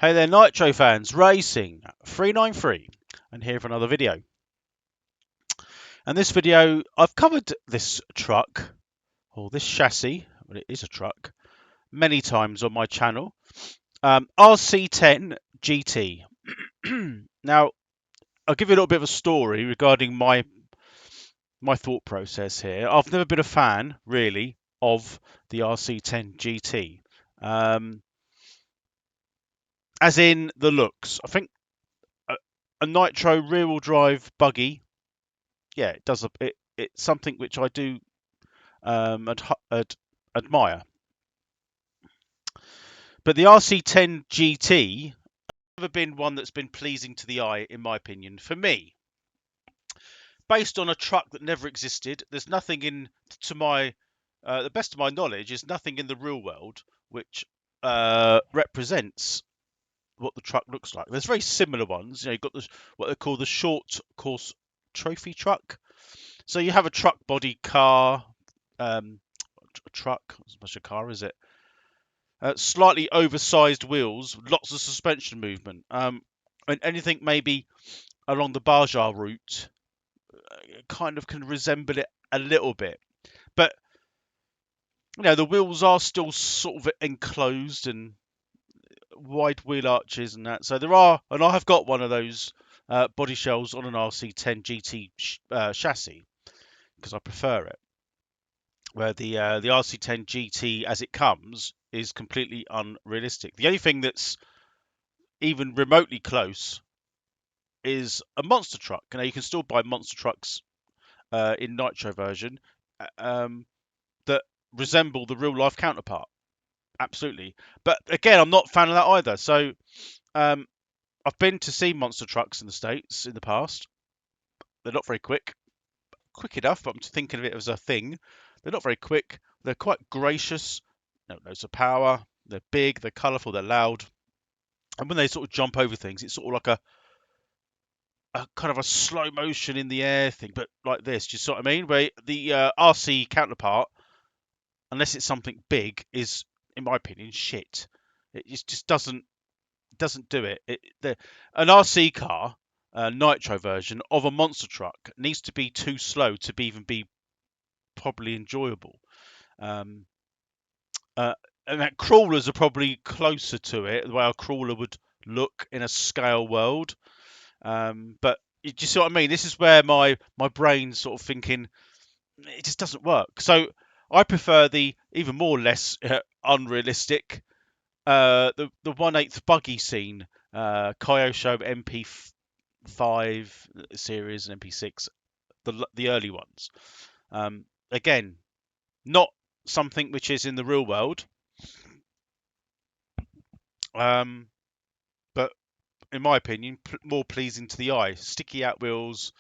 Hey there, Nitro fans, Racing 393, and here for another video. And this video, I've covered this truck, or this chassis, but it is a truck, many times on my channel. RC10GT. Now, I'll give you a little bit of a story regarding my thought process here. I've never been a fan, really, of the RC10GT. As in the looks. I think a nitro rear-wheel drive buggy, yeah, it does. It's something which I do admire. But the RC10 GT has never been one that's been pleasing to the eye, in my opinion. For me, based on a truck that never existed, there's nothing to my, the best of my knowledge, is nothing in the real world which represents what the truck looks like. There's very similar ones. You've got what they call the short course trophy truck. So you have a truck body car, a truck, as much a car is it? Slightly oversized wheels, lots of suspension movement, and anything maybe along the Baja route kind of can resemble it a little bit. But the wheels are still sort of enclosed and wide wheel arches and that. So there are, and I have got one of those body shells on an RC10 GT chassis because I prefer it. Where the RC10 GT as it comes is completely unrealistic. The only thing that's even remotely close is a monster truck. You can still buy monster trucks in nitro version that resemble the real life counterpart. Absolutely. But again, I'm not a fan of that either. So I've been to see monster trucks in the States in the past. They're not very quick enough, but I'm thinking of it as a thing. They're not very quick. They're quite gracious. Loads of power. They're big. They're colourful. They're loud. And when they sort of jump over things, it's sort of like a kind of a slow motion in the air thing, but like this. Do you see what I mean? Where the RC counterpart, unless it's something big, is, in my opinion, shit. It just doesn't do it. An RC car, nitro version of a monster truck, needs to be too slow to even be probably enjoyable. And that crawlers are probably closer to it, the way a crawler would look in a scale world. But do you see what I mean? This is where my brain's sort of thinking it just doesn't work. So I prefer the even more less unrealistic, the 1/8 buggy scene, Kyosho MP5 series and MP6, the early ones. Again, not something which is in the real world, but in my opinion, more pleasing to the eye. Sticky out wheels,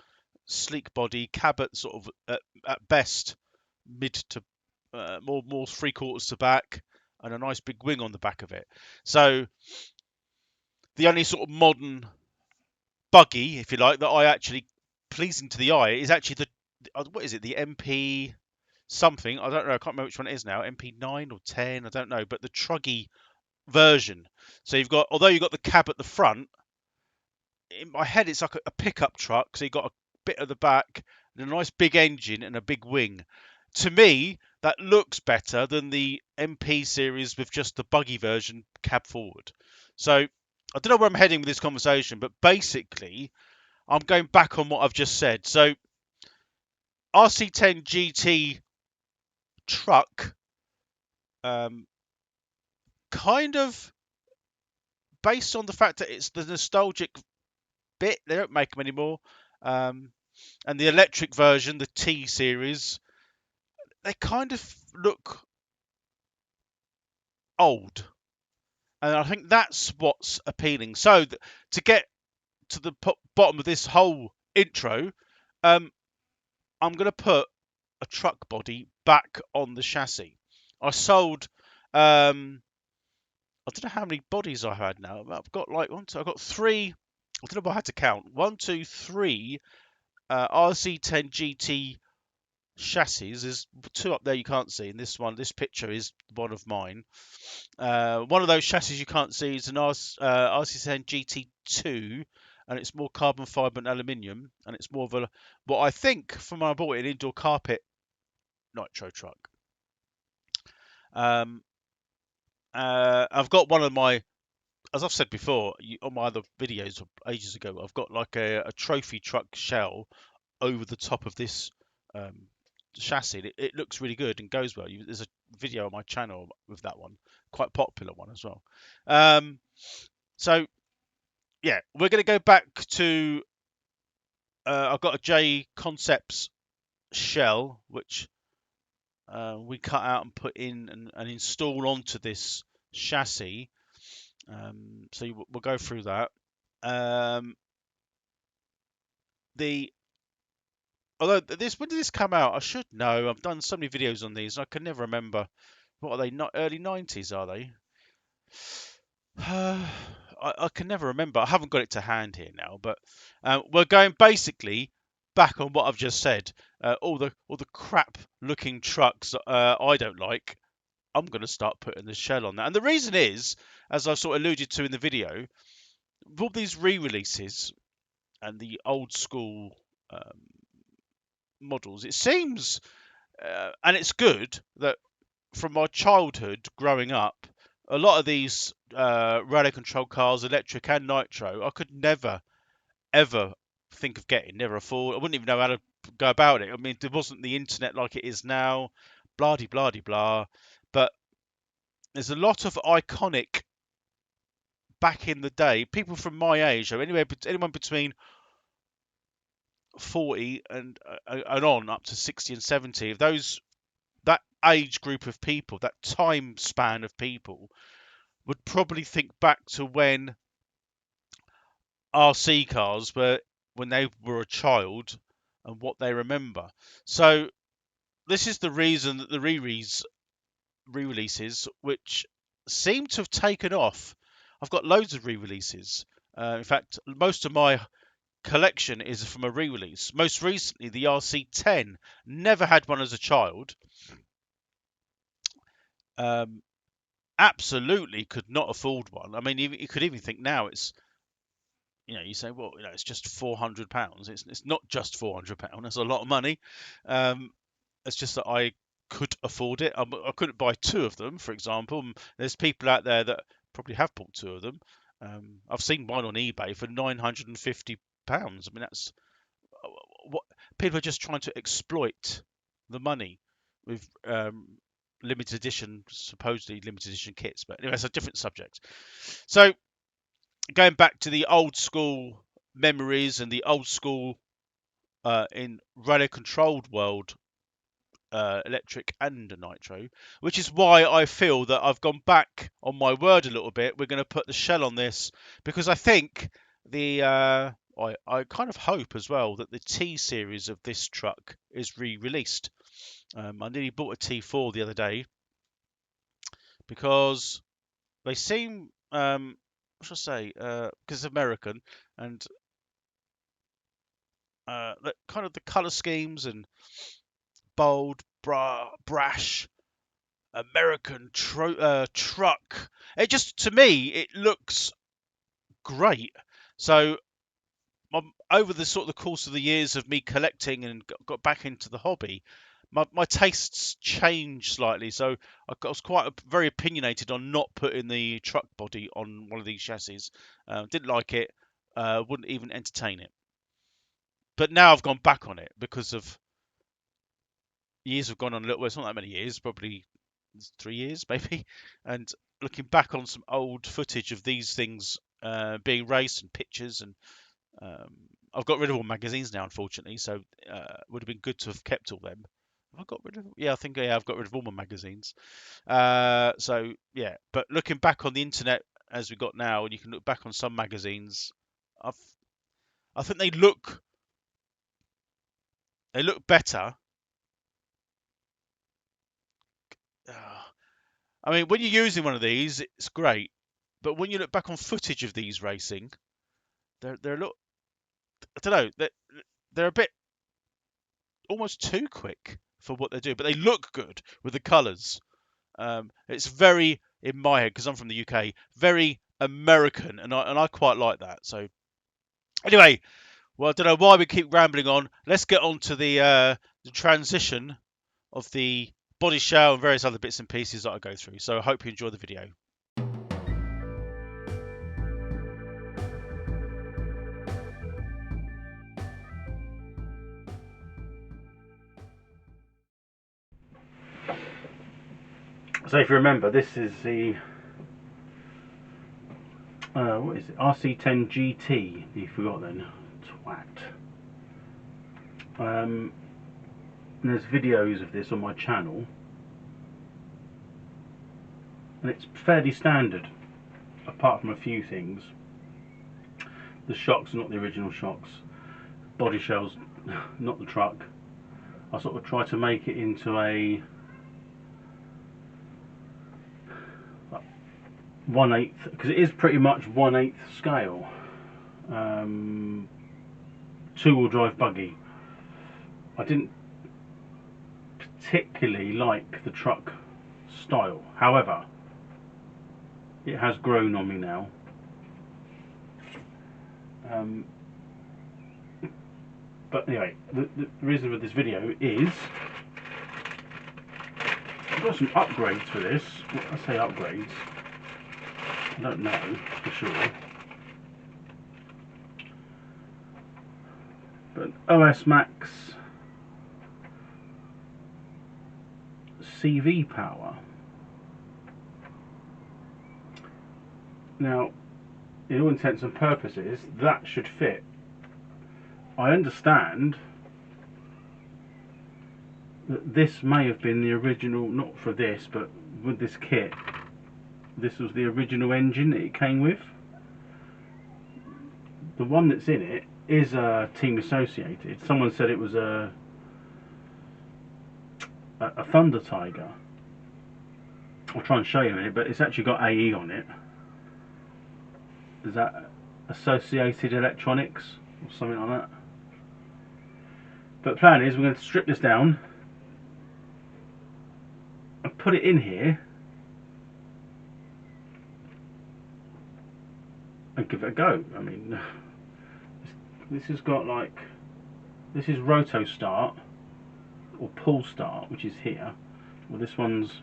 sleek body, cab at sort of at best mid to more 3/4 to back, and a nice big wing on the back of it. So the only sort of modern buggy, if you like, that I actually pleasing to the eye is actually what is it? The MP something. I don't know. I can't remember which one it is now. MP9 or 10. I don't know. But the truggy version. So although you've got the cab at the front, in my head it's like a pickup truck. So you've got a bit at the back and a nice big engine and a big wing. To me, that looks better than the MP series with just the buggy version cab forward. So I don't know where I'm heading with this conversation, but basically I'm going back on what I've just said. So RC10 GT truck, kind of based on the fact that it's the nostalgic bit. They don't make them anymore. And the electric version, the T series, they kind of look old. And I think that's what's appealing. So to get to the bottom of this whole intro, I'm going to put a truck body back on the chassis. I sold, I don't know how many bodies I had now. I've got I've got three. I don't know if I had to count. 1, 2, 3 RC10 GT chassis. There's two up there you can't see, and this picture is one of mine. One of those chassis you can't see is an RC10GT2, and it's more carbon fibre and aluminium, and it's more of a, what I think from when I bought it, an indoor carpet nitro truck. I've got one of my, as I've said before, on my other videos ages ago, I've got like a trophy truck shell over the top of this chassis. It looks really good and goes well. There's a video on my channel with that one, quite popular one as well. So yeah, we're going to go back to, I've got a J Concepts shell, which we cut out and put in and install onto this chassis. So we'll go through that. Although when did this come out? I should know. I've done so many videos on these, and I can never remember. What are they? Not early 90s, are they? I can never remember. I haven't got it to hand here now, but we're going basically back on what I've just said. All the crap looking trucks that I don't like, I'm going to start putting the shell on that. And the reason is, as I sort of alluded to in the video, with all these re-releases and the old school models, it seems, and it's good, that from my childhood growing up, a lot of these radio control cars, electric and nitro, I could never, ever think of getting, never afford. I wouldn't even know how to go about it. I mean, there wasn't the internet like it is now, blah de blah de blah. But there's a lot of iconic, back in the day, people from my age, or anyone between 40 and on up to 60 and 70, of those, that age group of people, that time span of people, would probably think back to when RC cars were, when they were a child, and what they remember. So this is the reason that the re-releases, which seem to have taken off. I've got loads of re-releases. In fact, most of my collection is from a re-release. Most recently, the RC10. Never had one as a child. Absolutely could not afford one. I mean, you could even think now it's, you say, well, it's just £400. It's not just £400. That's a lot of money. It's just that I could afford it. I couldn't buy two of them, for example. There's people out there that probably have bought two of them. I've seen one on eBay for £950. I mean, that's what people are just trying to exploit the money with limited edition, supposedly limited edition kits. But anyway, it's a different subject. So going back to the old school memories and the old school in radio controlled world, electric and nitro, which is why I feel that I've gone back on my word a little bit. We're going to put the shell on this because I think I kind of hope as well that the T series of this truck is re-released. I nearly bought a T4 the other day because they seem, what should I say, because it's American, and kind of the color schemes and bold, brash, American truck. It just, to me, it looks great. So over the sort of the course of the years of me collecting and got back into the hobby, my tastes changed slightly. So I was very opinionated on not putting the truck body on one of these chassis. Didn't like it. Wouldn't even entertain it. But now I've gone back on it because of years have gone on a little. Well, it's not that many years, probably 3 years maybe. And looking back on some old footage of these things being raced and pictures, and I've got rid of all magazines now, unfortunately. So would have been good to have kept all them. Have I got rid of? Yeah, I think I've got rid of all my magazines. So yeah, but looking back on the internet as we got now, and you can look back on some magazines, I think they look better. I mean, when you're using one of these, it's great, but when you look back on footage of these racing, they're a lot. I don't know. They're a bit almost too quick. for what they do, but they look good with the colours. It's very, in my head, because I'm from the UK, very American, and I quite like that. So anyway, well, I don't know why we keep rambling on. Let's get on to the transition of the body shell and various other bits and pieces that I go through. So I hope you enjoy the video. So if you remember, this is the what is it? RC10GT. You forgot then. Twat. And there's videos of this on my channel, and it's fairly standard, apart from a few things. The shocks are not the original shocks. Body shell's not the truck. I sort of try to make it into a 1/8, because it is pretty much 1/8 scale. Two-wheel drive buggy. I didn't particularly like the truck style, however it has grown on me now. But anyway, the reason for this video is I've got some upgrades for this. Well, I say upgrades, I don't know for sure, but OS Max CV power. Now, in all intents and purposes, that should fit. I understand that this may have been the original, not for this, but with this kit, this was the original engine that it came with. The one that's in it is team associated. Someone said it was a Thunder Tiger. I'll try and show you in a minute, but it's actually got AE on it. Is that Associated Electronics or something like that? But the plan is we're going to strip this down and put it in here and give it a go. I mean, this has got like, this is roto start or pull start, which is here. Well, this one's,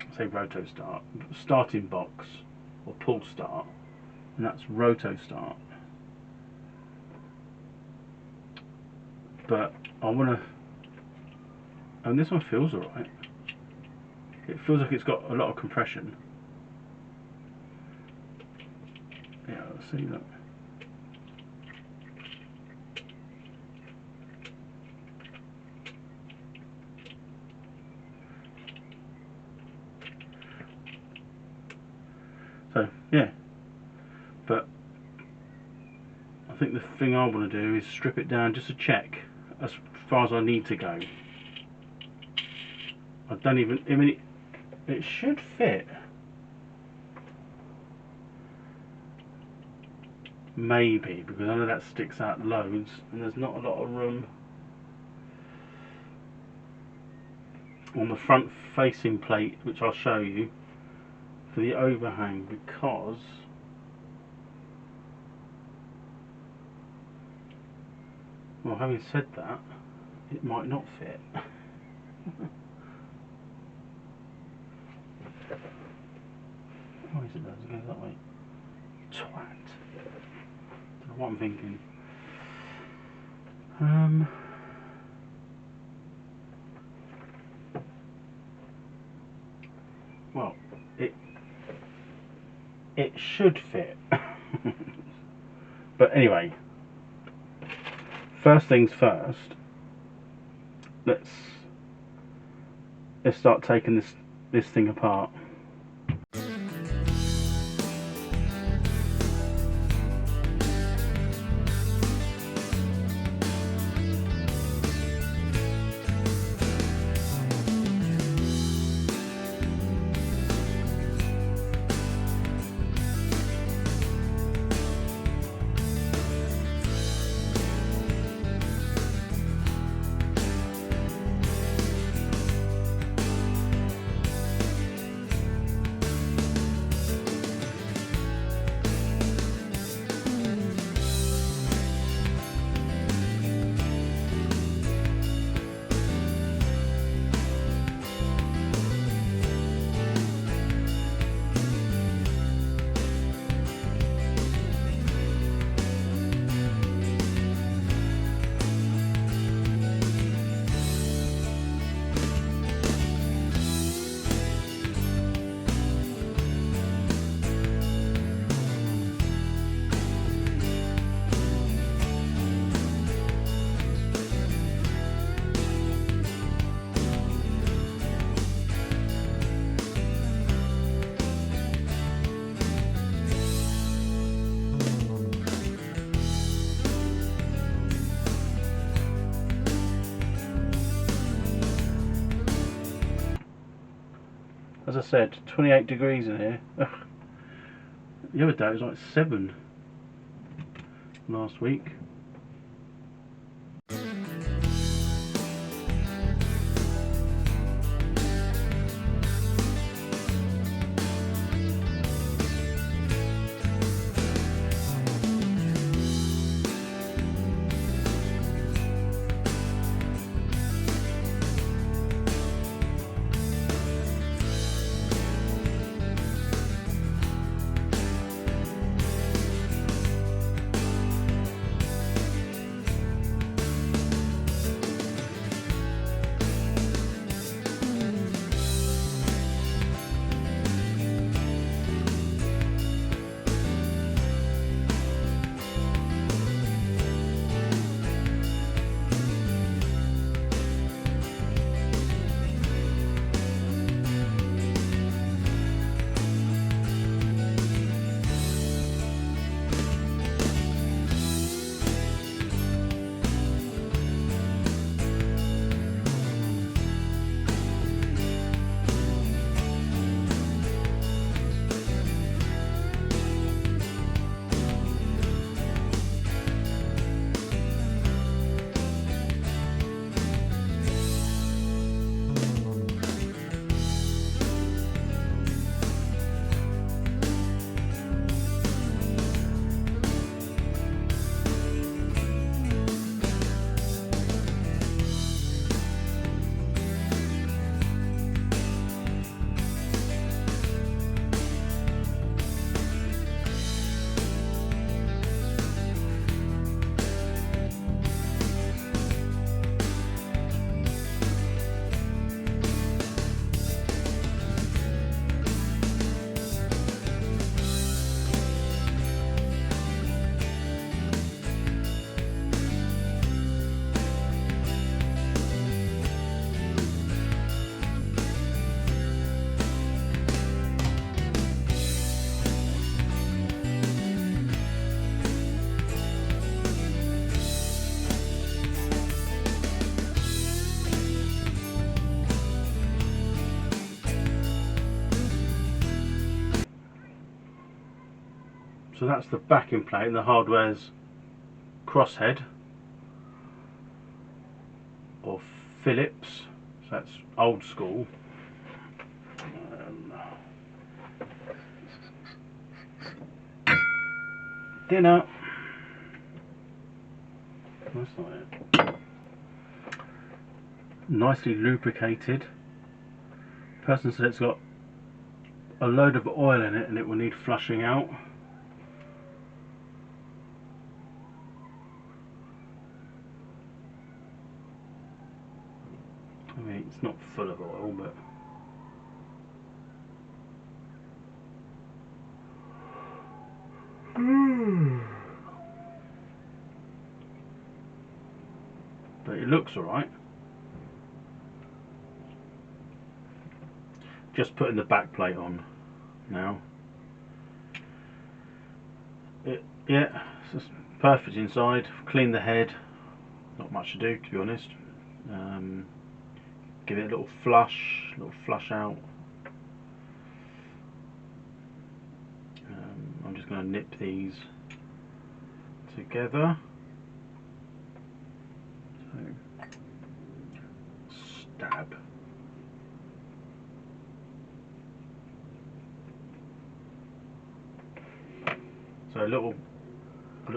I say roto start, starting box or pull start, and that's roto start. But I want to, and this one feels alright. It feels like it's got a lot of compression. Yeah, let's see that. So yeah, but I think the thing I want to do is strip it down just to check as far as I need to go. I don't even, I mean, it should fit. Maybe, because I know that sticks out loads and there's not a lot of room on the front facing plate, which I'll show you, for the overhang, because well, having said that, it might not fit. Oh, yes it does, it goes that way. Twat. Don't know what I'm thinking. Well, it should fit. But anyway, first things first, let's start taking this thing apart. said, 28 degrees in here. The other day it was like 7 last week. So that's the backing plate, and the hardware's crosshead or Phillips, so that's old school. Dinner. That's not it. Nicely lubricated. Person said it's got a load of oil in it and it will need flushing out. I mean, it's not full of oil, but it looks alright. Just putting the back plate on now. Yeah, it's perfect inside. Clean the head. Not much to do, to be honest. Give it a little flush out. I'm just going to nip these together. So, stab. So a little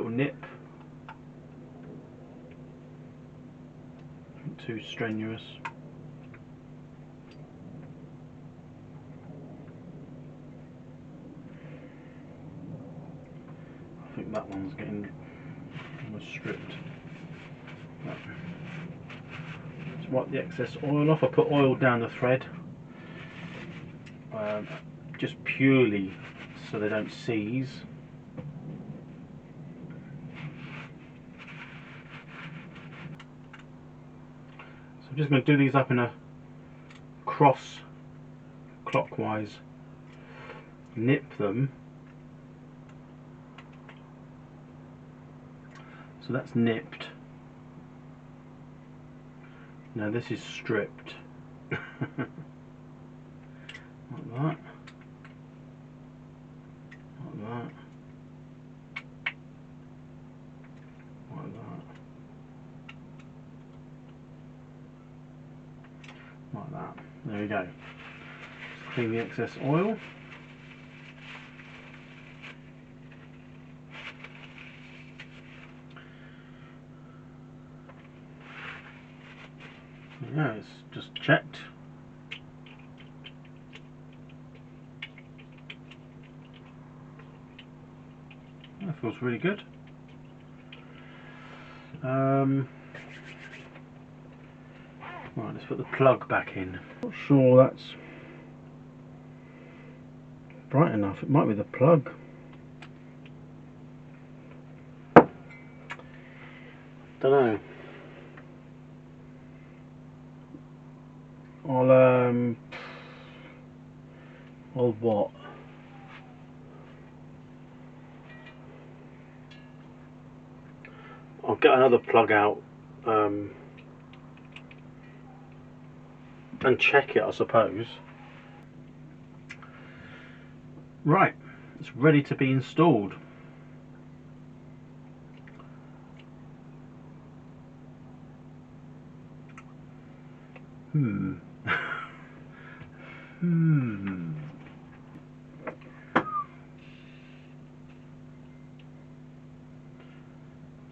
nip. Not too strenuous. I think that one's getting almost stripped. Let's wipe the excess oil off. I put oil down the thread, just purely so they don't seize. So I'm just going to do these up in a cross clockwise, nip them. So that's nipped. Now this is stripped. like that, like that, like that, like that. There we go. Just clean the excess oil. Yeah, it's just checked. That feels really good. Right, let's put the plug back in. Not sure that's bright enough. It might be the plug. Don't know. I'll what? I'll get another plug out and check it, I suppose. Right, it's ready to be installed.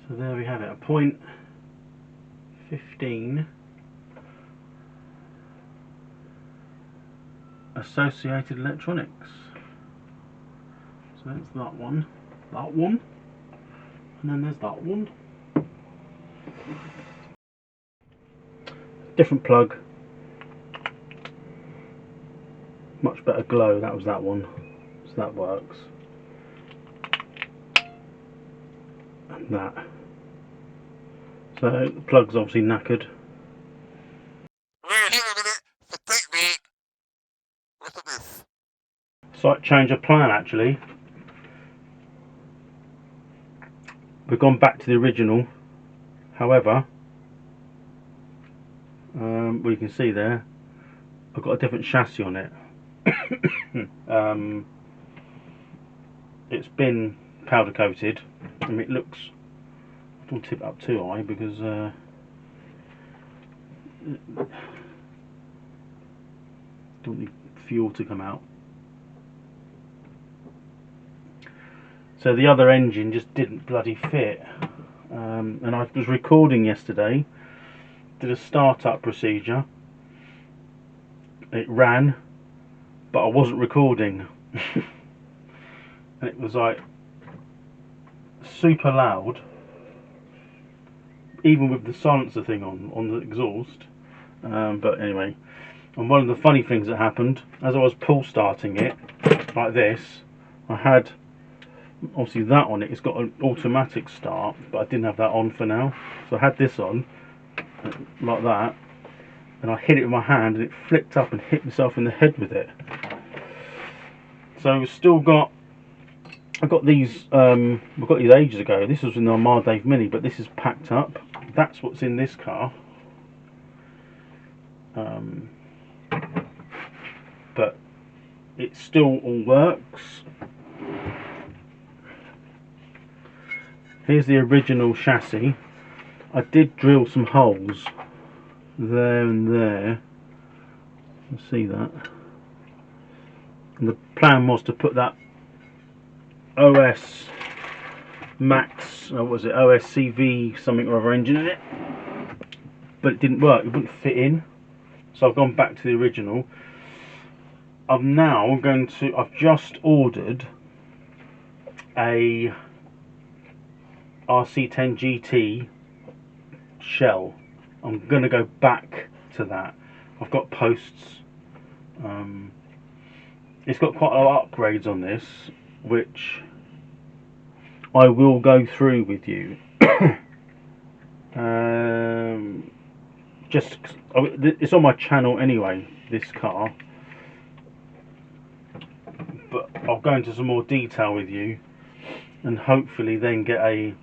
So there we have it, a 0.15 associated electronics. So that's that one, and then there's that one. Different plug, much better glow. That was that one, so that works. And that. So the plug's obviously knackered. Slight change of plan actually. We've gone back to the original. However, well, you can see there, I've got a different chassis on it. It's been powder coated. I mean, it looks. Don't tip it up too high because don't need fuel to come out. So the other engine just didn't bloody fit. And I was recording yesterday, did a start-up procedure. It ran, but I wasn't recording. And it was like super loud, even with the silencer thing on the exhaust. But anyway, and one of the funny things that happened, as I was pull starting it like this, I had obviously that on it. It's got an automatic start, but I didn't have that on for now, so I had this on like that, and I hit it with my hand and it flicked up and hit myself in the head with it. So we've still got, I got these ages ago. This was in the Armada Dave Mini, but this is packed up. That's what's in this car. But it still all works. Here's the original chassis. I did drill some holes there and there. You can see that. And the plan was to put that OS Max, or was it OSCV something or other engine in it, but it didn't work. It wouldn't fit in. So I've gone back to the original. I've just ordered a RC10GT shell. I'm going to go back to that. I've got posts. It's got quite a lot of upgrades on this, which I will go through with you. It's on my channel anyway, this car, but I'll go into some more detail with you, and hopefully then get a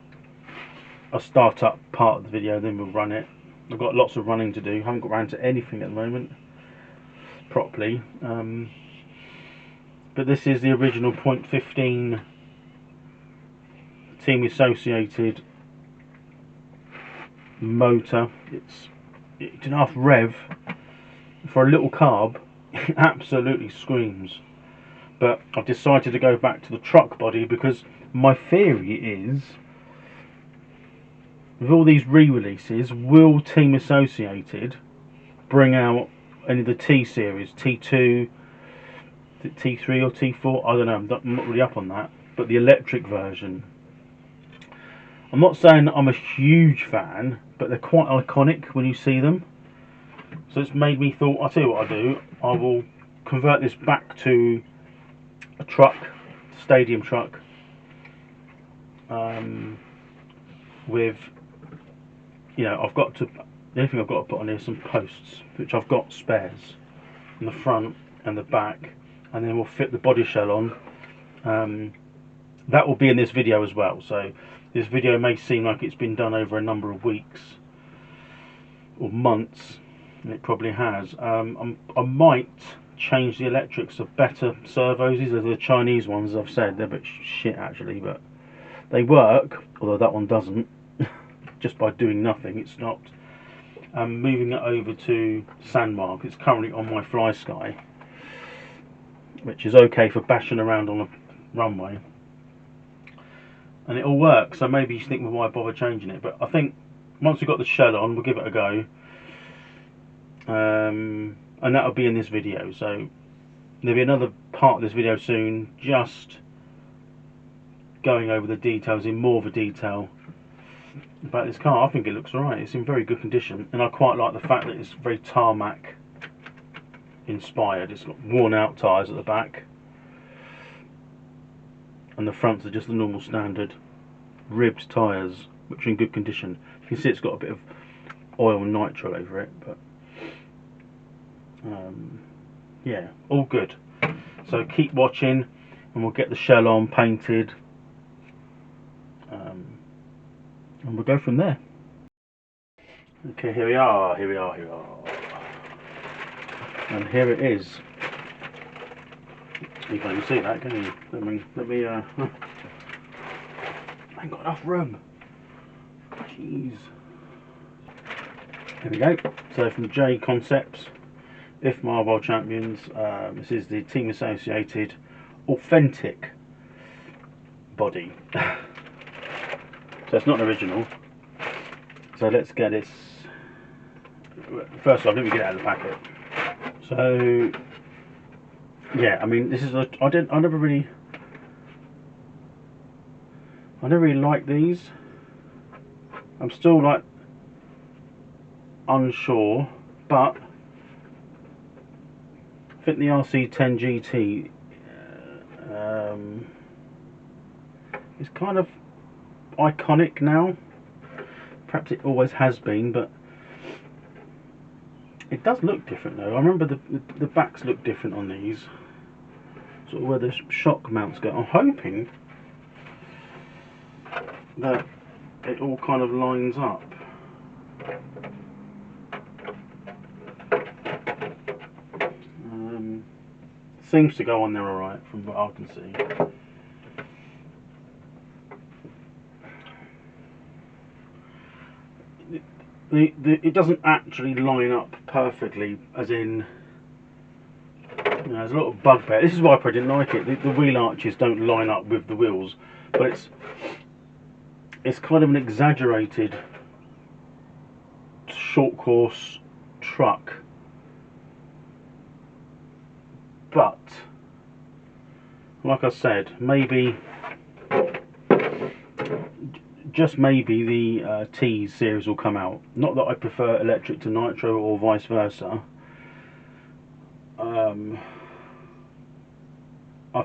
start-up part of the video. Then we'll run it. I've got lots of running to do. Haven't got around to anything at the moment properly. but this is the original .15 team associated motor. It's enough rev for a little carb. It absolutely screams. But I've decided to go back to the truck body because my theory is, with all these re-releases, will Team Associated bring out any of the T series, T2, T3 or T4? I don't know, I'm not really up on that. But the electric version. I'm not saying I'm a huge fan, but they're quite iconic when you see them. So it's made me thought, I'll tell you what I'll do. I will convert this back to a truck, stadium truck, with, you know, the only thing I've got to put on here is some posts, which I've got spares in the front and the back, and then we'll fit the body shell on. That will be in this video as well, so this video may seem like it's been done over a number of weeks or months, and it probably has. I might change the electrics to better servos. These are the Chinese ones, I've said. They're a bit shit actually, but they work, although that one doesn't. Just by doing nothing, it stopped. I'm moving it over to Sandmark. It's currently on my Fly Sky, which is okay for bashing around on a runway, and it all works. So maybe you think, well, why bother changing it? But I think once we've got the shell on, we'll give it a go, and that'll be in this video. So there'll be another part of this video soon, just going over the details in more of a detail about this car. I think it looks alright. It's in very good condition, and I quite like the fact that it's very tarmac inspired. It's got worn out tyres at the back, and the fronts are just the normal standard ribbed tyres, which are in good condition. You can see it's got a bit of oil and nitro over it, but yeah, all good. So keep watching, and we'll get the shell on, painted, and we'll go from there. Okay, here we are, and here it is. You can't even see that, can you? Let me I ain't got enough room. Jeez. Here we go. So from J Concepts, if Mobile Champions, this is the Team Associated authentic body. So it's not an original. So let's get this. First off, let me get it out of the packet. So yeah, I mean, this is I never really liked these. I'm still like unsure, but I think the RC10GT is kind of iconic now. Perhaps it always has been, but it does look different though. I remember the backs look different on these, sort of where the shock mounts go. I'm hoping that it all kind of lines up. Seems to go on there alright from what I can see. It doesn't actually line up perfectly, as in, you know, there's a lot of bugbear. This is why I probably didn't like it. The wheel arches don't line up with the wheels, but it's kind of an exaggerated short course truck. But like I said, maybe, just maybe, the T series will come out. Not that I prefer electric to nitro or vice versa. I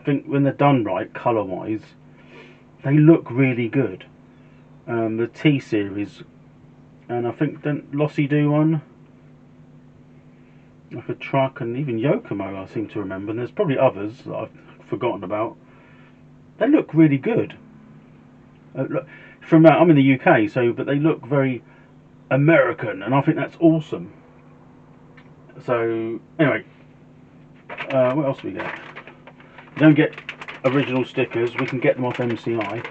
think when they're done right, colour wise, they look really good. The T series, and I think didn't Lossy do one like a truck, and even Yokomo I seem to remember, and there's probably others that I've forgotten about. They look really good. Look, from I'm in the UK, so, but they look very American, and I think that's awesome. So anyway, what else do we get? You don't get original stickers. We can get them off MCI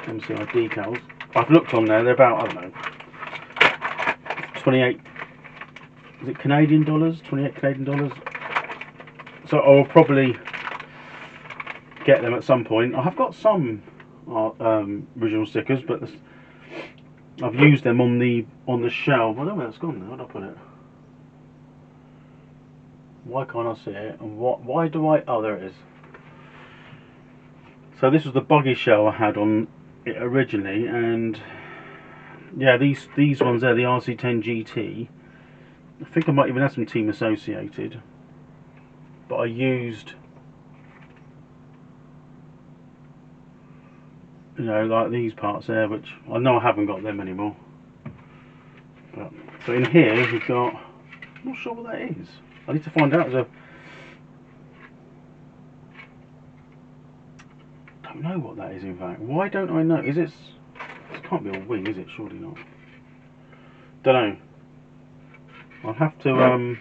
decals. I've looked on there. They're about, I don't know, 28. Is it Canadian dollars? 28 Canadian dollars. So I'll probably get them at some point. I have got some original stickers, but I've used them on the shell. I don't know where that's gone now. Where did I put it? Why can't I see it? And why do I? Oh, there it is. So this was the Buggy Shell I had on it originally, and yeah, these ones there, the RC10GT. I think I might even have some Team Associated, but I used, you know, like these parts there, which I know I haven't got them anymore. But so in here we've got, I'm not sure what that is. I need to find out. I don't know what that is, in fact. Why don't I know? Is it? It can't be a wing, is it? Surely not. Don't know. I'll have to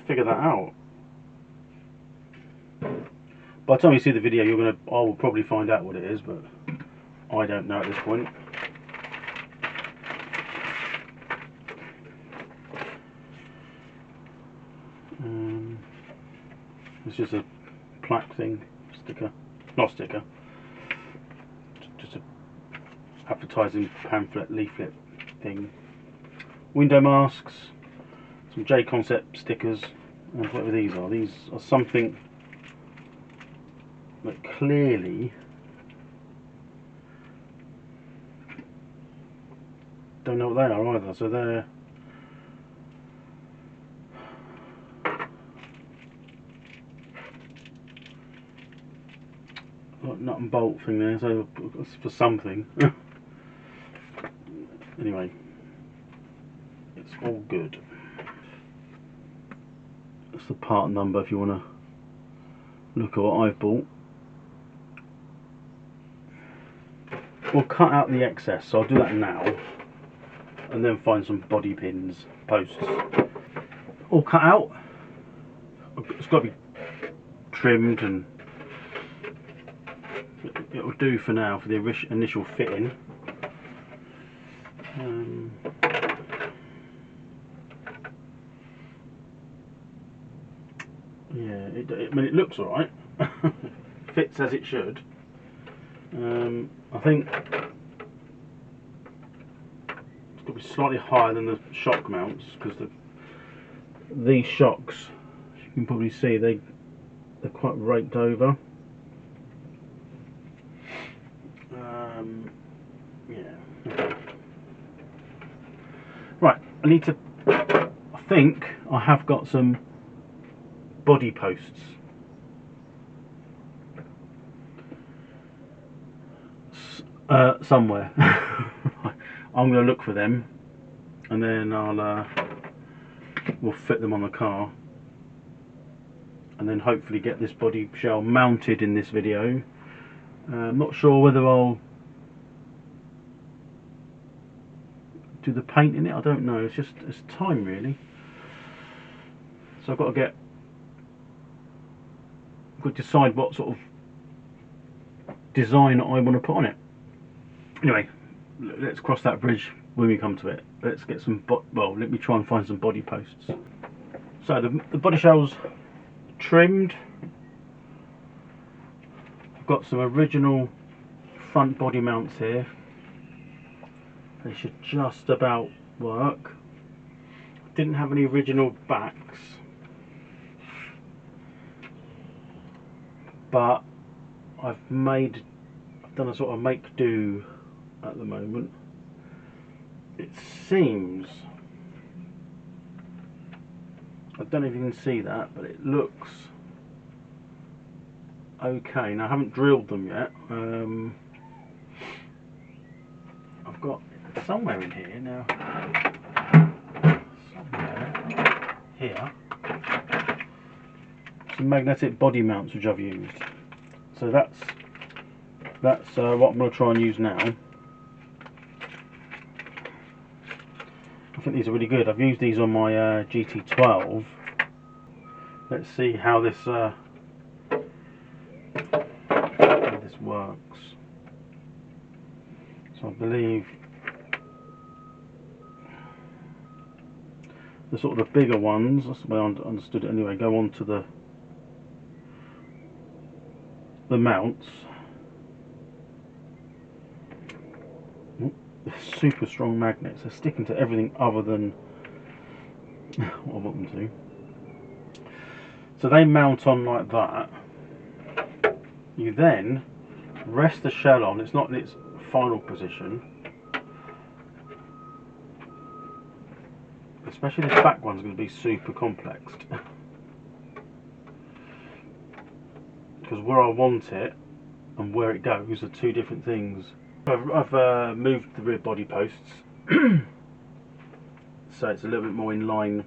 figure that out. By the time you see the video, I will probably find out what it is, but I don't know at this point. It's just a plaque thing, sticker, not sticker, just a advertising pamphlet, leaflet thing. Window masks, some J Concept stickers, and whatever these are. These are something that clearly don't know what they are either. So they're like nut and bolt thing there. So it's for something. Anyway, it's all good. That's the part number if you want to look at what I've bought. We'll cut out the excess, so I'll do that now, and then find some body pins, posts. All cut out. It's got to be trimmed, and it'll do for now for the initial fitting. Yeah, I mean, it looks alright. Fits as it should. I think it's got to be slightly higher than the shock mounts, because these shocks, as you can probably see, they're quite raked over. Yeah. Okay. Right, I think I have got some body posts. Somewhere. I'm going to look for them, and then we'll fit them on the car, and then hopefully get this body shell mounted in this video. I'm not sure whether I'll do the paint in it. I don't know. It's time really. So I've got to decide what sort of design I want to put on it. Anyway, let's cross that bridge when we come to it. Let's get some, well, let me try and find some body posts. So the body shell's trimmed. I've got some original front body mounts here. They should just about work. Didn't have any original backs, but I've done a sort of make do at the moment. It seems, I don't know if you can see that, but it looks okay. Now I haven't drilled them yet. I've got somewhere in here now, somewhere here, some magnetic body mounts which I've used. So that's what I'm going to try and use now. I think these are really good. I've used these on my GT12, let's see how this works. So I believe the sort of the bigger ones, that's the way I understood it anyway, go onto the mounts. They're super strong magnets. They're sticking to everything other than what I want them to. So they mount on like that. You then rest the shell on. It's not in its final position. Especially this back one's going to be super complex. Because where I want it and where it goes are two different things. I've moved the rear body posts so it's a little bit more in line.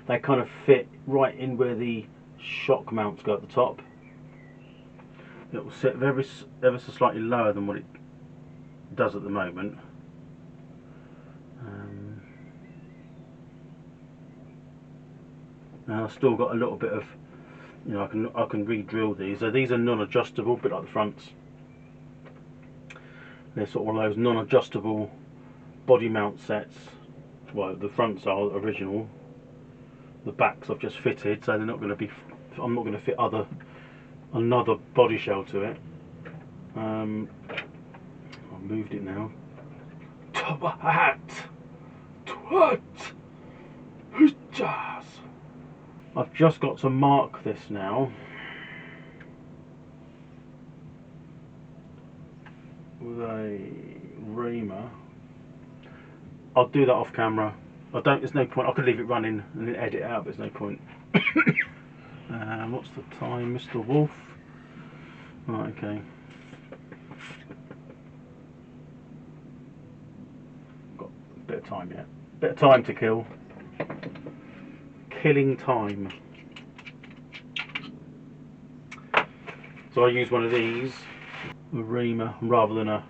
They kind of fit right in where the shock mounts go at the top. It will sit ever so slightly lower than what it does at the moment. And I've still got a little bit of, you know, I can re-drill these. So these are non-adjustable, a bit like the fronts. They're sort of one of those non-adjustable body mount sets. Well, the fronts are original. The backs I've just fitted, so they're not going to be. I'm not going to fit another body shell to it. I've moved it now. I've just got to mark this now with a reamer. I'll do that off camera. There's no point. I could leave it running and then edit it out, but there's no point. What's the time, Mr. Wolf? Right, okay. Got a bit of time yet. Bit of time to kill. Killing time. So I use one of these, a reamer, rather than a.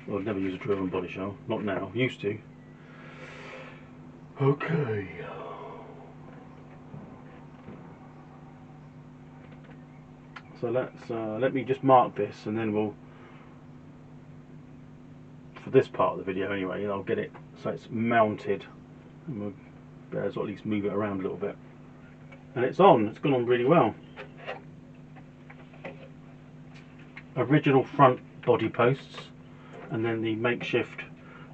Well, I've never used a driven body shell. Not now. Used to. Okay. So let me just mark this, and then we'll, for this part of the video anyway, I'll get it so it's mounted, and we'll better to at least move it around a little bit. And it's on. It's gone on really well. Original front body posts, and then the makeshift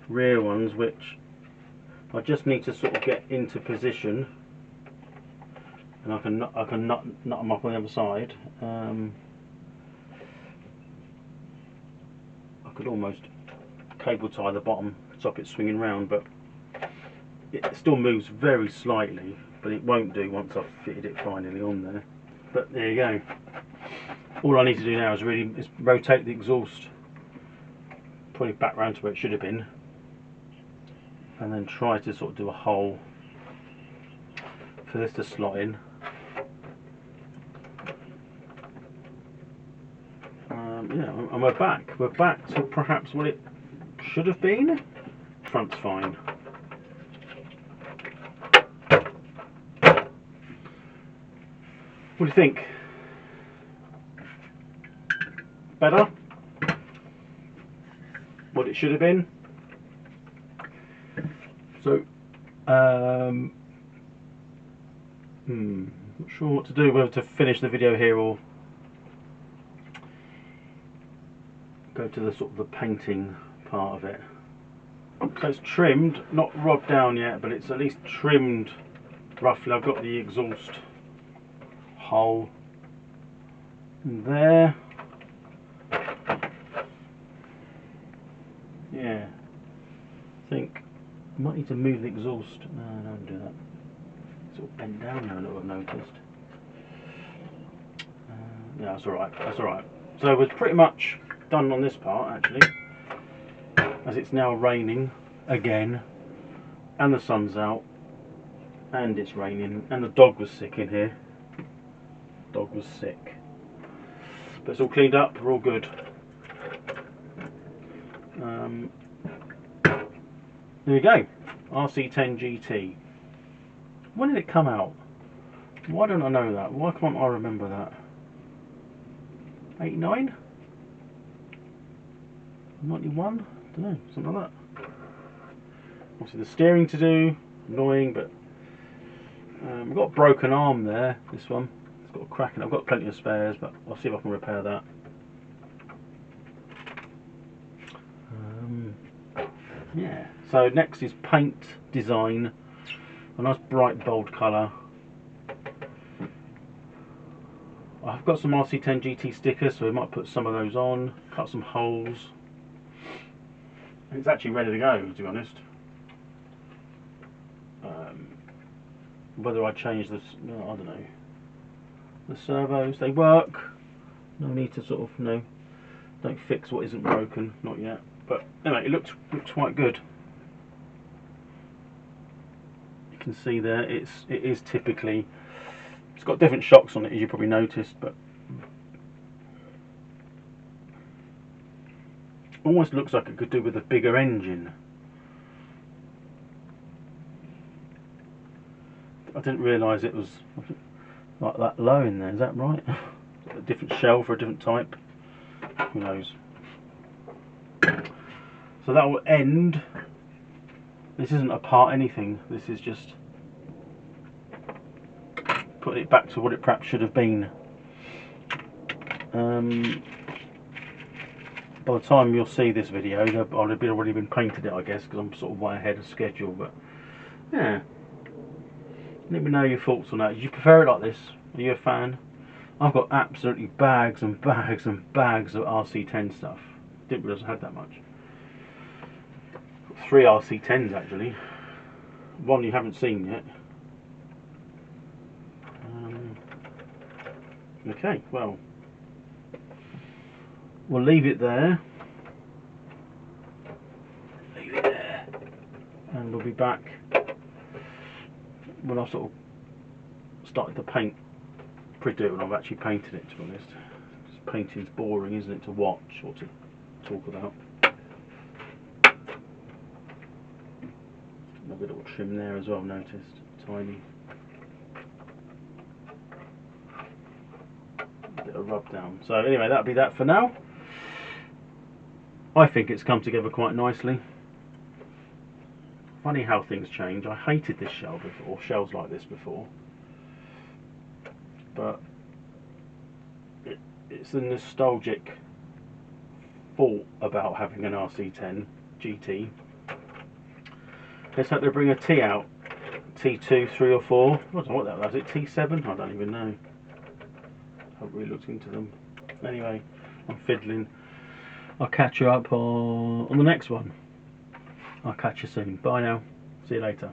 rear ones, which I just need to sort of get into position, and I can nut them up on the other side. I could almost cable tie the bottom, stop it swinging round, but it still moves very slightly, but it won't do once I've fitted it finally on there. But there you go. All I need to do now is rotate the exhaust probably back round to where it should have been, and then try to sort of do a hole for this to slot in. Yeah, and we're back to perhaps what it should have been. Front's fine. What do you think? Better? What it should have been? So, not sure what to do, whether to finish the video here or go to the sort of the painting part of it. So it's trimmed, not rubbed down yet, but it's at least trimmed roughly. I've got the exhaust hole there. Yeah, I think I might need to move the exhaust. No, don't do that. It's all bent down now a little, I've noticed. Yeah, that's alright, that's alright. So we're pretty much done on this part actually, as it's now raining again, and the sun's out, and it's raining, and the dog was sick in here. Dog was sick. But it's all cleaned up, we're all good. There you go, RC10GT. When did it come out? Why don't I know that? Why can't I remember that? 89? 91? I don't know, something like that. Obviously the steering to do, annoying, but we've got a broken arm there, this one. It's got a crack in it. I've got plenty of spares, but I'll see if I can repair that. Yeah, so next is paint design. A nice bright bold colour. I've got some RC10GT stickers, so we might put some of those on, cut some holes. It's actually ready to go, to be honest. Whether I change this, no, I don't know. The servos, they work. No need to sort of, don't fix what isn't broken, not yet. But anyway, it looks quite good. You can see there, it is typically, it's got different shocks on it, as you probably noticed, but almost looks like it could do with a bigger engine. I didn't realise it was like that low in there, is that right? A different shell for a different type, who knows. So that will end. This isn't a part anything, this is just putting it back to what it perhaps should have been. By the time you'll see this video, I'll have already been painted it, I guess, because I'm sort of way ahead of schedule. But yeah, let me know your thoughts on that. Do you prefer it like this? Are you a fan? I've got absolutely bags and bags and bags of RC10 stuff. Didn't realise I had that much. Got 3 RC10s actually. One you haven't seen yet. Okay, well, we'll leave it there. And we'll be back when I've sort of started to paint pretty when I've actually painted it, to be honest. Because painting's boring, isn't it, to watch or to talk about. Another little trim there as well, I've noticed. Tiny. A bit of rub down. So anyway, that'll be that for now. I think it's come together quite nicely. Funny how things change. I hated this shell before, shells like this before. But it's a nostalgic thought about having an RC10 GT. Let's hope they bring a T out. T2, 3 or 4. I don't know what that was. Is it T7? I don't even know. I haven't really looked into them. Anyway, I'm fiddling. I'll catch you up on the next one. I'll catch you soon. Bye now. See you later.